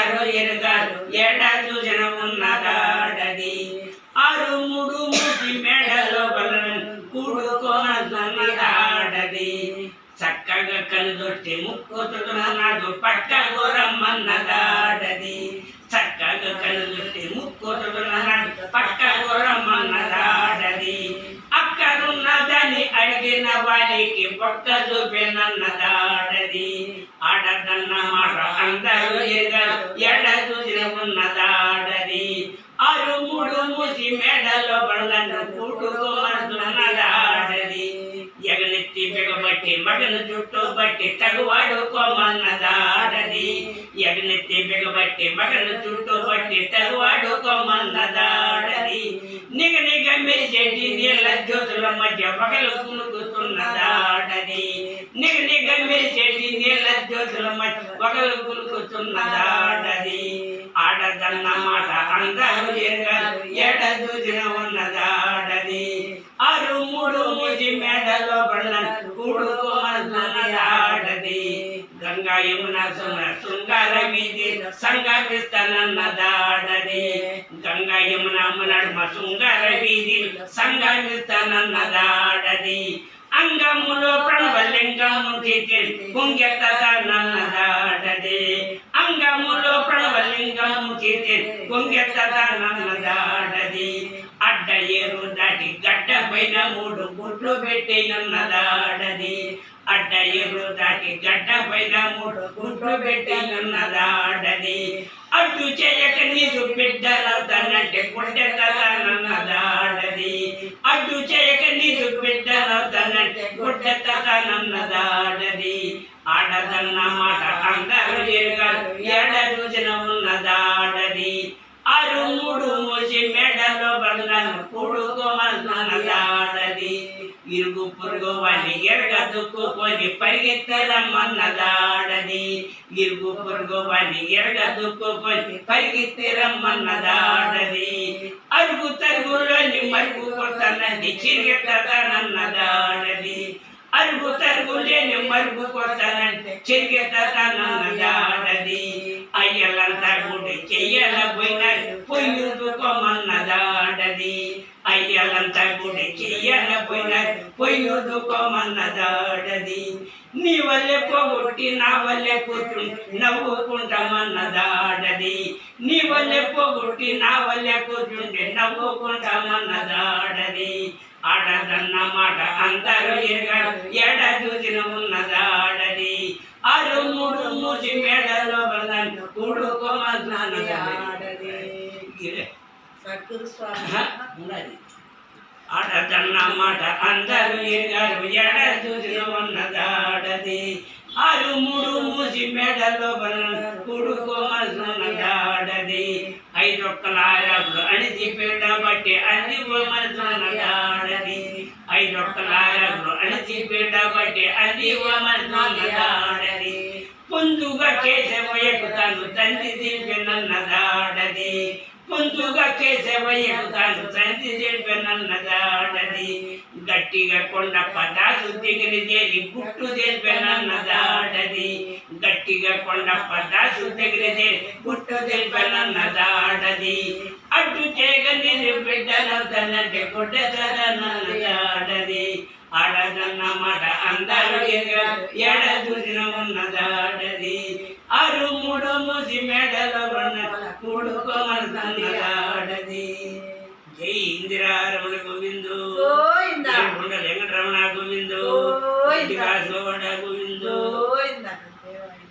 అందరూ ఎరుగారు ఎడ చూసిన ఉన్నదాడది ఆరు మూడు మూసి మేడలో కూడుకోనదాడది చక్కగా కనుదొట్టి ముక్కుతున్నాడు పక్క గోరమ్మన్నదాడది చక్కగా కనుదొట్టి ముక్కుతున్నాడు పక్క గోరమ్మన్నదాడది అక్కడున్నదని అడిగిన వారికి పక్క చూపినన్నదాడది ఆడదన్న మాట అందరూ ఎగరు ఎడ చూసిన ఉన్నదాడది ఆరు మూడు మూసి మేడలో బండ్లను కూడుకోమన్నదాడది ఎగనెత్తి బిగబట్టి మగను చుట్టూ బట్టి తగువాడుకోమన్నదాడది ఎగనెత్తి బిగబట్టి మగను చుట్టూ బట్టి తగువాడుకోమన్నదాడది నిగ నిగ మెరిచెట్టి నీళ్ళ జ్యోతుల మధ్య పగలు కులుకుతున్నదాడది నిగ నిగ మెరిచెట్టి నీళ్ళ జ్యోతుల మధ్య పగలు కులుకుతున్నదాడది ఆడదన్న మాట అందరూ ఎరగారు ఎడ చూసిన ఉన్నదాడది ఆరు మూడు మూసి మేడలో బండ్లను కూడుకోమన్నదాడది గంగా యమున శృంగార వీధి సంగమిస్తానన్నదాడది గంగా యమున నడుమ శృంగార వీధి సంగమిస్తానన్నదాడది అంగములో ప్రణవలింగము పొంగెత్తనన్నదాడది అంగములో ప్రణవలింగము పొంగెత్తనన్నదాడది అడ్డ ఏరు దాటి గడ్డ పైన మూడు గుడ్లు పెట్టినన్నదాడది అడ్డ ఏరు దాటి గడ్డ పైన మూడు గుడ్లు పెట్టినన్నదాడది అడ్డు చేయక నీకు బిడ్డలవుతానంటే గుడ్డెత్తనన్నదాడది అడ్డు చేయక నీకు బిడ్డలవుతానంటే గుడ్డెత్తనన్నదాడది ఆడదన్న మాట అందరూ ఎరగారు ఎడ చూసిన ఉన్నదాడది ఆరు మూడు మూసి మేడలో బండ్లను కూడుకోమన్నదాడది ఇరుగు పొరుగు వాడిని ఎరగదుక్కుపోయి పరిగెత్తరమ్మన్నదాడది ఇరుగు పొరుగు వాడిని ఎరగదుక్కుపోయి పరిగెత్తరమ్మన్నదాడది అరుగు తరుగులోని మరుగు కొత్తనంది చిరిగెత్తనన్నదాడది అరుగు తరుగు లేని మరుగు కొత్తనంటే చిరిగెత్తనన్నదాడది అయ్యలంతా గుడి చెయ్యల పోయినారు పొయ్యుదుకోమన్నదాడది అయ్యలంతా గుడి చెయ్యల పోయినారు పొయ్యుదుకోమన్నదాడది నీ వల్లే పోగొట్టి నా వల్లే కూర్చుంటే నవ్వుకుంటామన్నదాడది నీ వల్లే పోగొట్టి నా వల్లే కూర్చుంటే నవ్వుకుంటామన్నదాడది ఆడదన్న మాట అందరూ ఎరగారు ఎడ చూసిన ఉన్నదాడది ఆరు మూడు మూసి మేడలో బండ్లను కూడుకోమన్నదాడది ఆడదన్న మాట అందరూ ఎరగారు ఎడ చూసిన ఉన్నదాడది ఆరు మూడు మూసి మేడలో బండ్లను కూడుకోమన్నదాడది ఐదొక్కల ఆరాకులు అణిచి పీట బట్టి అందివ్వమన్నదాడది ఐదొక్కల ఆరాకులు అణిచి పీట బట్టి అందివ్వమన్నదాడది పొందుగా కేశవయ్యకు తాను తండ్రి దింపినన్నదాడది పొందుగా కేశవయ్యకు తాను తండ్రి దింపినన్నదాడది గట్టిగా కొండ పదాసు దిగిరి చేరి గుట్టు తెలిపినన్నదాడది గట్టిగా కొండ పదాసు దిగిరి చేరి గుట్టు తెలిపినన్నదాడది అడ్డు చేయగని బిడ్డనవుతానంటే గుడ్డనన్నదాడది ఆడదన్న మాట అందరూ ఎడ చూసిన ఉన్నదాడది ఆరు మూడు మూసి మేడలో కూడుకోమన్నదాడది జై ఇందిరారమణ గోవిందు వెంకటరమణ గోవిందు గోవిందు